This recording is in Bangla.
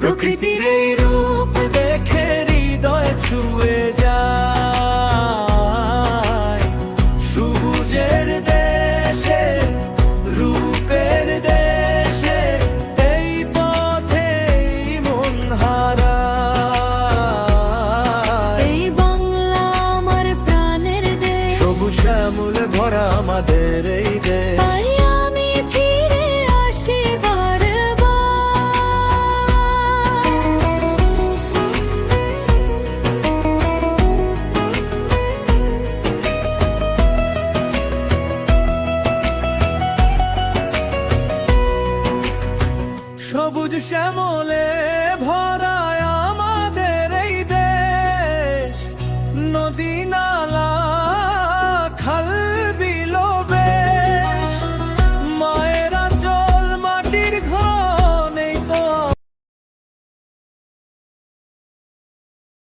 প্রকৃতির এই রূপ দেখে হৃদয় ছুঁয়ে যায়। সবুজের দেশে, রূপের দেশে, এই পথে মন হারায়। এই বাংলা আমার প্রাণের দেশ, সবুজ শ্যামলে ভরা আমাদের এই দেশ। তাই আমি ফিরে আসি বারবার। সবুজ শ্যামলে ভরা আমাদের এই দেশ। নদী